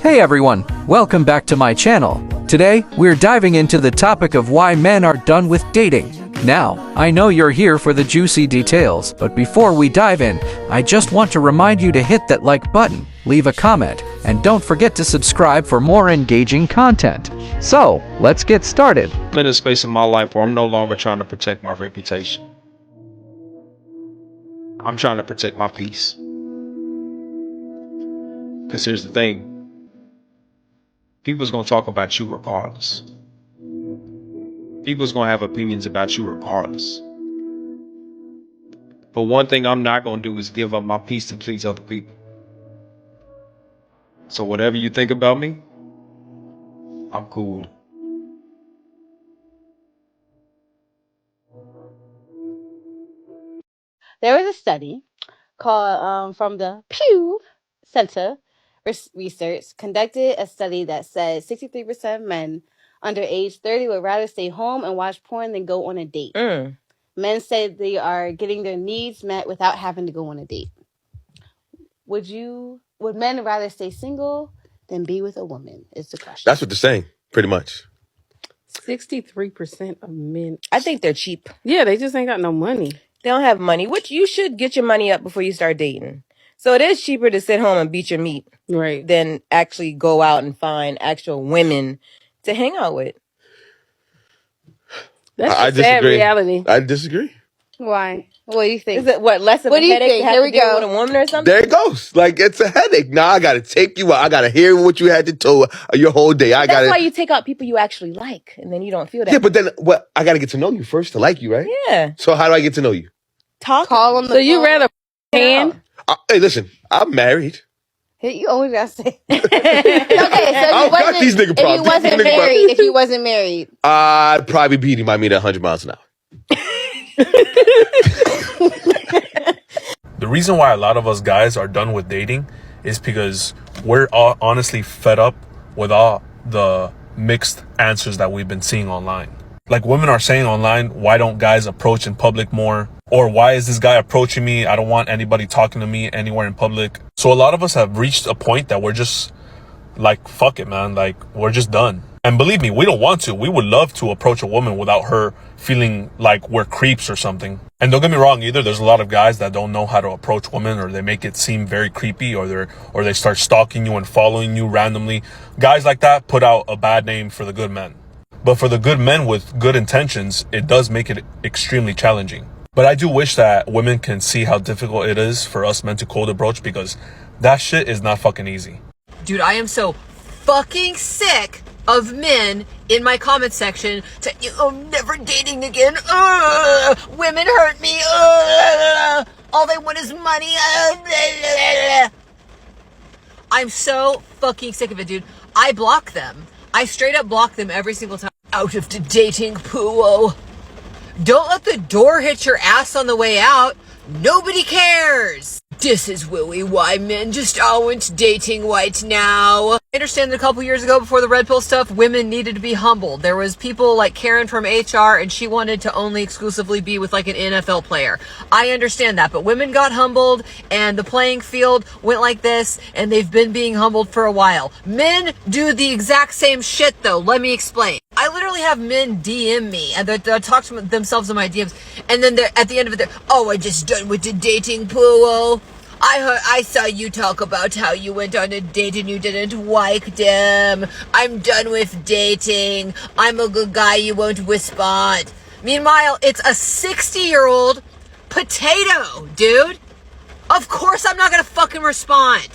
Hey everyone, welcome back to my channel. Today, we're diving into the topic of why men are done with dating. Now, I know you're here for the juicy details, but before we dive in, I just want to remind you to hit that like button, leave a comment, and don't forget to subscribe for more engaging content. So, let's get started. I'm in a space in my life where I'm no longer trying to protect my reputation. I'm trying to protect my peace. Because here's the thing. People's going to talk about you regardless. People's going to have opinions about you regardless. But one thing I'm not going to do is give up my peace to please other people. So whatever you think about me, I'm cool. There was a study called from the Pew Center Research conducted a study that said 63% of men under age 30 would rather stay home and watch porn than go on a date. Men say they are getting their needs met without having to go on a date. Would men rather stay single than be with a woman is the question. That's what they're saying, pretty much. 63% of men. I think they're cheap. Yeah, they just ain't got no money. They don't have money, which you should get your money up before you start dating. So it is cheaper to sit home and beat your meat than actually go out and find actual women to hang out with. That's a sad reality. I disagree. Why? What do you think? Is it less of a headache to have to deal with a woman or something? There it goes. Like, it's a headache. Now I got to take you out. I got to hear what you had to tell your whole day. That's why you take out people you actually like, and then you don't feel that. Yeah, but then I got to get to know you first to like you, right? Yeah. So how do I get to know you? Call them. So you rather hand? Hey, listen, I'm married. Hey, you always gotta say. Okay, so if you wasn't married, I'd probably beat him. I mean, 100 miles an hour. The reason why a lot of us guys are done with dating is because we're all honestly fed up with all the mixed answers that we've been seeing online. Like, women are saying online, why don't guys approach in public more? Or why is this guy approaching me? I don't want anybody talking to me anywhere in public. So a lot of us have reached a point that we're just like, fuck it, man. Like, we're just done. And believe me, we don't want to. We would love to approach a woman without her feeling like we're creeps or something. And don't get me wrong either. There's a lot of guys that don't know how to approach women, or they make it seem very creepy, or they start stalking you and following you randomly. Guys like that put out a bad name for the good men. But for the good men with good intentions, it does make it extremely challenging. But I do wish that women can see how difficult it is for us men to cold approach, because that shit is not fucking easy. Dude, I am so fucking sick of men in my comment section saying, I'm never dating again. Women hurt me. All they want is money. I'm so fucking sick of it, dude. I block them. I straight up block them every single time. Out of the dating pool. Don't let the door hit your ass on the way out. Nobody cares. This is Willie why men just aren't dating right now. I understand that a couple years ago, before the red pill stuff, women needed to be humbled. There was people like Karen from HR, and she wanted to only exclusively be with like an NFL player. I understand that, but women got humbled, and the playing field went like this, and they've been being humbled for a while. Men do the exact same shit, though. Let me explain. I literally have men DM me, and they talk to themselves in my DMs, and then they're at the end of it, I just done with the dating pool. I saw you talk about how you went on a date and you didn't like them. I'm done with dating. I'm a good guy. You won't respond. Meanwhile, it's a 60-year-old potato, dude. Of course I'm not going to fucking respond.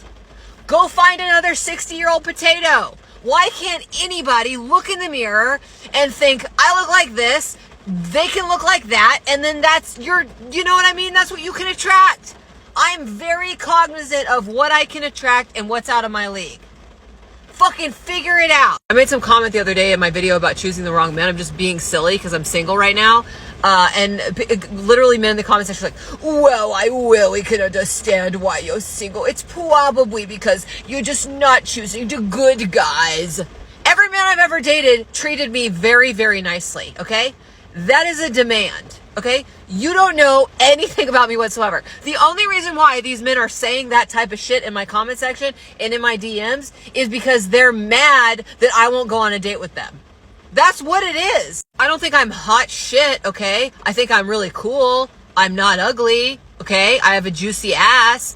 Go find another 60-year-old potato. Why can't anybody look in the mirror and think, I look like this, they can look like that, and then that's you know what I mean? That's what you can attract. I'm very cognizant of what I can attract and what's out of my league. Fucking figure it out. I made some comment the other day in my video about choosing the wrong men. I'm just being silly because I'm single right now. And literally men in the comment section are like, well, I really can understand why you're single. It's probably because you're just not choosing the good guys. Every man I've ever dated treated me very, very nicely, okay? That is a demand. Okay? You don't know anything about me whatsoever. The only reason why these men are saying that type of shit in my comment section and in my DMs is because they're mad that I won't go on a date with them. That's what it is. I don't think I'm hot shit, okay? I think I'm really cool. I'm not ugly, okay? I have a juicy ass.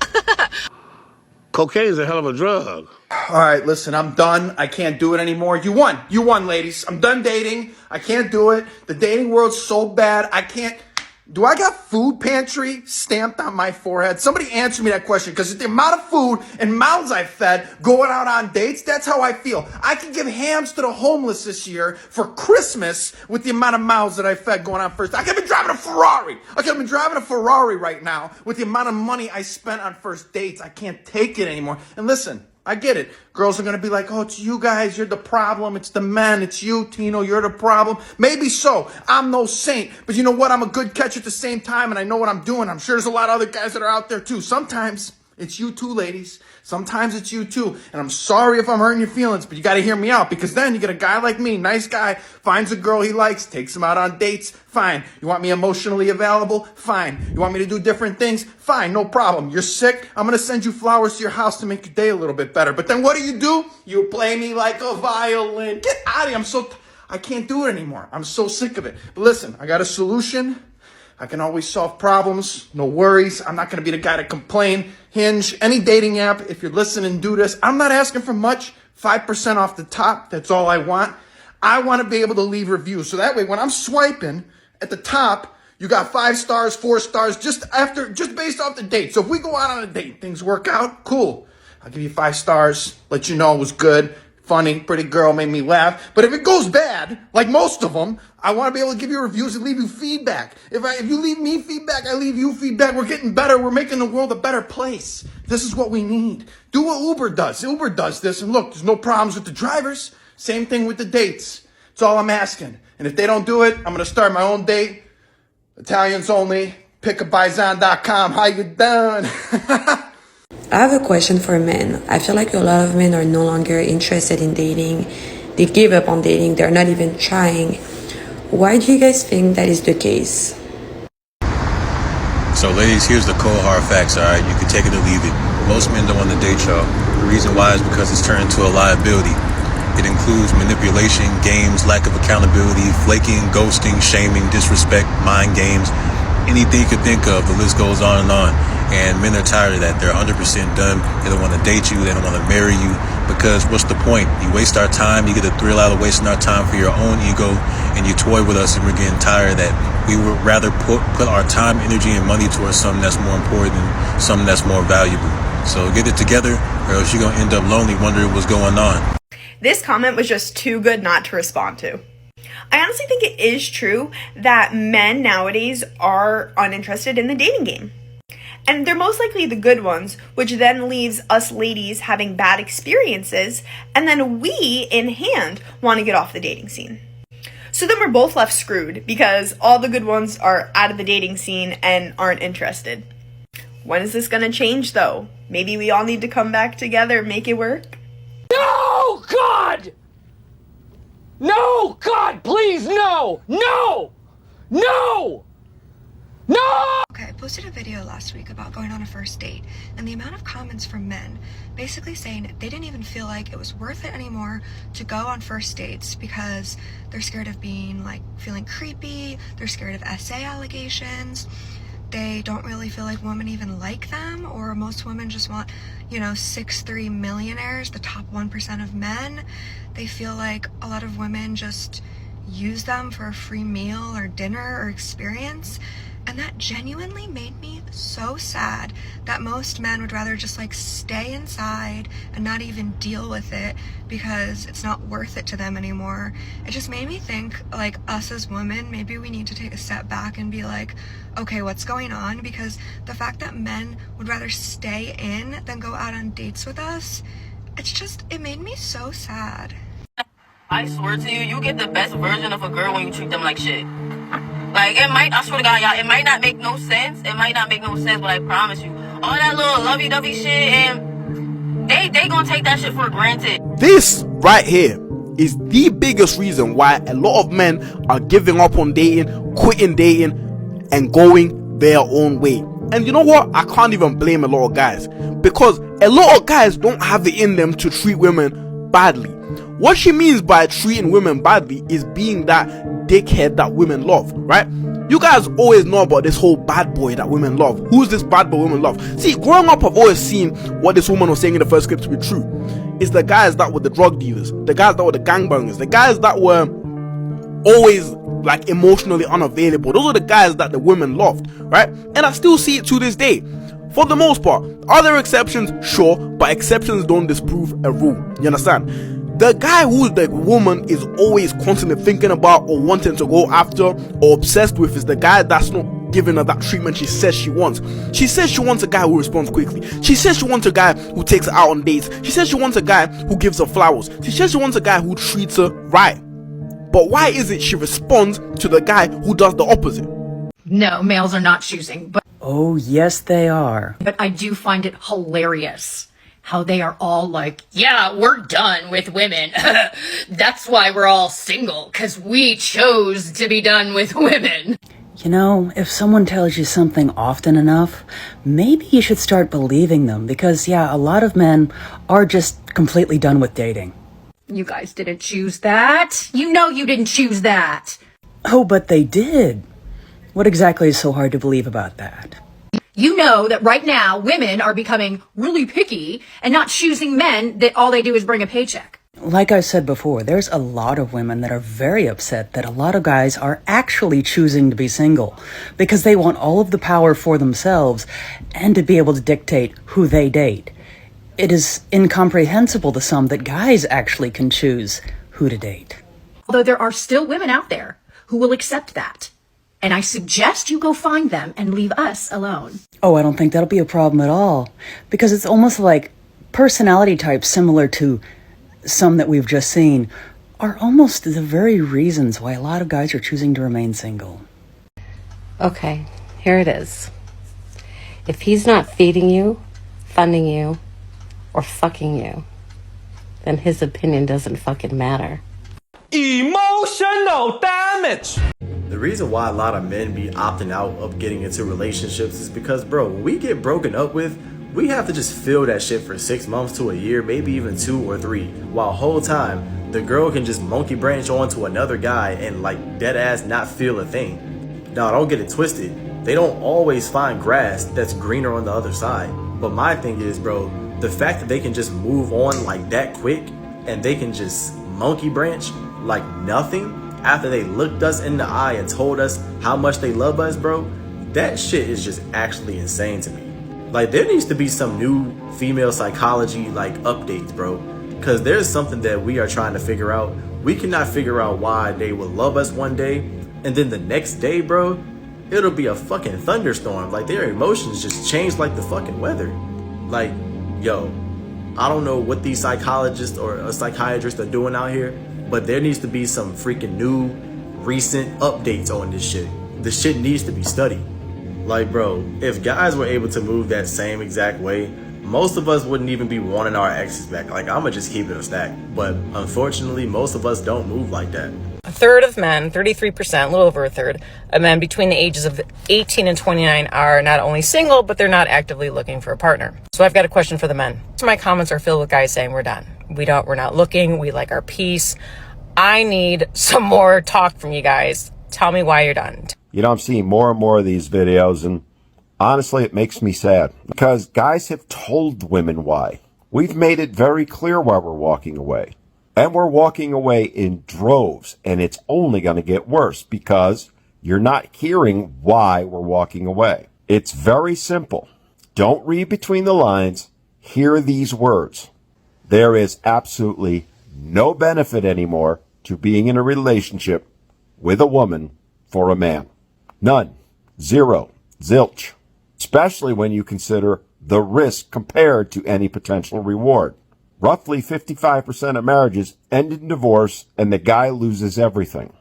Cocaine is a hell of a drug. All right, listen, I'm done. I can't do it anymore. You won. You won, ladies. I'm done dating. I can't do it. The dating world's so bad. I can't. Do I got food pantry stamped on my forehead? Somebody answer me that question, because the amount of food and mouths I've fed going out on dates, that's how I feel. I can give hams to the homeless this year for Christmas with the amount of mouths that I fed going on first. I could have been driving a Ferrari. I could have been driving a Ferrari right now with the amount of money I spent on first dates. I can't take it anymore. And listen, I get it. Girls are going to be like, oh, it's you guys. You're the problem. It's the men. It's you, Tino. You're the problem. Maybe so. I'm no saint. But you know what? I'm a good catch at the same time, and I know what I'm doing. I'm sure there's a lot of other guys that are out there, too. Sometimes it's you, too, ladies. Sometimes it's you, too. And I'm sorry if I'm hurting your feelings, but you got to hear me out, because then you get a guy like me, nice guy, finds a girl he likes, takes him out on dates. Fine. You want me emotionally available? Fine. You want me to do different things? Fine. No problem. You're sick? I'm going to send you flowers to your house to make your day a little bit better. But then what do? You play me like a violin. Get out of here. I can't do it anymore. I'm so sick of it. But listen, I got a solution. I can always solve problems. No worries. I'm not going to be the guy to complain. Hinge, any dating app, if you're listening, do this. I'm not asking for much. 5% off the top. That's all I want. I want to be able to leave reviews. So that way, when I'm swiping at the top, you got 5 stars, 4 stars, just based off the date. So if we go out on a date, things work out, cool. I'll give you 5 stars, let you know it was good, funny, pretty girl, made me laugh. But if it goes bad, like most of them, I want to be able to give you reviews and leave you feedback. If you leave me feedback, I leave you feedback. We're getting better. We're making the world a better place. This is what we need. Do what Uber does. Uber does this, and look, there's no problems with the drivers. Same thing with the dates. That's all I'm asking. And if they don't do it, I'm going to start my own date. Italians only. Pickabyzon.com. How you doing? I have a question for men. I feel like a lot of men are no longer interested in dating. They give up on dating. They're not even trying. Why do you guys think that is the case? So ladies, here's the cold hard facts, alright? You can take it or leave it. Most men don't want to date y'all. The reason why is because it's turned into a liability. It includes manipulation, games, lack of accountability, flaking, ghosting, shaming, disrespect, mind games, anything you could think of. The list goes on and on. And men are tired of that. They're 100% done. They don't want to date you. They don't want to marry you, because what's the point? You waste our time. You get a thrill out of wasting our time for your own ego, and you toy with us, and we're getting tired of that. We would rather put our time, energy, and money towards something that's more important than something that's more valuable. So get it together, or else you're going to end up lonely wondering what's going on. This comment was just too good not to respond to. I honestly think it is true that men nowadays are uninterested in the dating game. And they're most likely the good ones, which then leaves us ladies having bad experiences, and then we, in hand, want to get off the dating scene. So then we're both left screwed, because all the good ones are out of the dating scene and aren't interested. When is this gonna change, though? Maybe we all need to come back together and make it work? No, God! No, God, please, no! No! No! No! Okay, I posted a video last week about going on a first date, and the amount of comments from men basically saying they didn't even feel like it was worth it anymore to go on first dates because they're scared of feeling creepy, they're scared of essay allegations, they don't really feel like women even like them, or most women just want, 6'3" millionaires, the top 1% of men. They feel like a lot of women just use them for a free meal or dinner or experience. And that genuinely made me so sad that most men would rather just stay inside and not even deal with it because it's not worth it to them anymore. It just made me think, us as women, maybe we need to take a step back and be like, okay, what's going on? Because the fact that men would rather stay in than go out on dates with us, it made me so sad. I swear to you, you get the best version of a girl when you treat them like shit. I swear to God, y'all, it might not make no sense. It might not make no sense, but I promise you, all that little lovey-dovey shit, and they gonna take that shit for granted. This right here is the biggest reason why a lot of men are giving up on dating, quitting dating, and going their own way. And you know what? I can't even blame a lot of guys, because a lot of guys don't have it in them to treat women badly. What she means by treating women badly is being that dickhead that women love, right? You guys always know about this whole bad boy that women love. Who's this bad boy women love? See, growing up, I've always seen what this woman was saying in the first clip to be true. It's the guys that were the drug dealers, the guys that were the gangbangers, the guys that were always like emotionally unavailable. Those are the guys that the women loved, right? And I still see it to this day. For the most part, are there exceptions? Sure, but exceptions don't disprove a rule. You understand? The guy who the woman is always constantly thinking about or wanting to go after or obsessed with is the guy that's not giving her that treatment she says she wants. She says she wants a guy who responds quickly. She says she wants a guy who takes her out on dates. She says she wants a guy who gives her flowers. She says she wants a guy who treats her right. But why is it she responds to the guy who does the opposite? No, males are not choosing, but Oh, yes, they are. I do find it hilarious how they are all like, yeah, we're done with women. That's why we're all single, because we chose to be done with women. You know, if someone tells you something often enough, maybe you should start believing them, because, yeah, a lot of men are just completely done with dating. You guys didn't choose that. You know you didn't choose that. Oh, but they did. What exactly is so hard to believe about that? You know that right now women are becoming really picky and not choosing men that all they do is bring a paycheck. Like I said before, there's a lot of women that are very upset that a lot of guys are actually choosing to be single because they want all of the power for themselves and to be able to dictate who they date. It is incomprehensible to some that guys actually can choose who to date. Although there are still women out there who will accept that. And I suggest you go find them and leave us alone. Oh, I don't think that'll be a problem at all. Because it's almost like personality types similar to some that we've just seen are almost the very reasons why a lot of guys are choosing to remain single. Okay, here it is. If he's not feeding you, funding you, or fucking you, then his opinion doesn't fucking matter. Emotional damage! The reason why a lot of men be opting out of getting into relationships is because, bro, when we get broken up with, we have to just feel that shit for 6 months to a year, maybe even 2 or 3, while whole time the girl can just monkey branch onto another guy and like dead ass not feel a thing. Now, don't get it twisted. They don't always find grass that's greener on the other side. But my thing is, bro, the fact that they can just move on like that quick and they can just monkey branch like nothing after they looked us in the eye and told us how much they love us, bro, that shit is just actually insane to me. Like, there needs to be some new female psychology like updates, bro, because there's something that we are trying to figure out. We cannot figure out why they will love us one day and then the next day, bro, it'll be a fucking thunderstorm. Like, their emotions just change like the fucking weather. Like, yo, I don't know what these psychologists or psychiatrists are doing out here, but there needs to be some freaking new, recent updates on this shit. This shit needs to be studied. Like, bro, if guys were able to move that same exact way, most of us wouldn't even be wanting our exes back. Like, I'ma just keep it a stack. But unfortunately, most of us don't move like that. A third of men, 33%, a little over a third, of men between the ages of 18 and 29 are not only single, but they're not actively looking for a partner. So I've got a question for the men. My comments are filled with guys saying we're done. We're not looking. We like our peace. I need some more talk from you guys. Tell me why you're done. You know, I'm seeing more and more of these videos, and honestly, it makes me sad because guys have told women why. We've made it very clear why we're walking away. And we're walking away in droves, and it's only going to get worse because you're not hearing why we're walking away. It's very simple. Don't read between the lines. Hear these words. There is absolutely no benefit anymore to being in a relationship with a woman for a man. None. Zero. Zilch. Especially when you consider the risk compared to any potential reward. Roughly 55% of marriages end in divorce and the guy loses everything.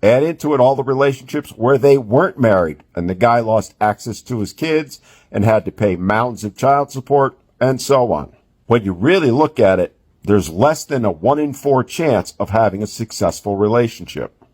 Add into it all the relationships where they weren't married and the guy lost access to his kids and had to pay mountains of child support and so on. When you really look at it, there's less than a 1 in 4 chance of having a successful relationship.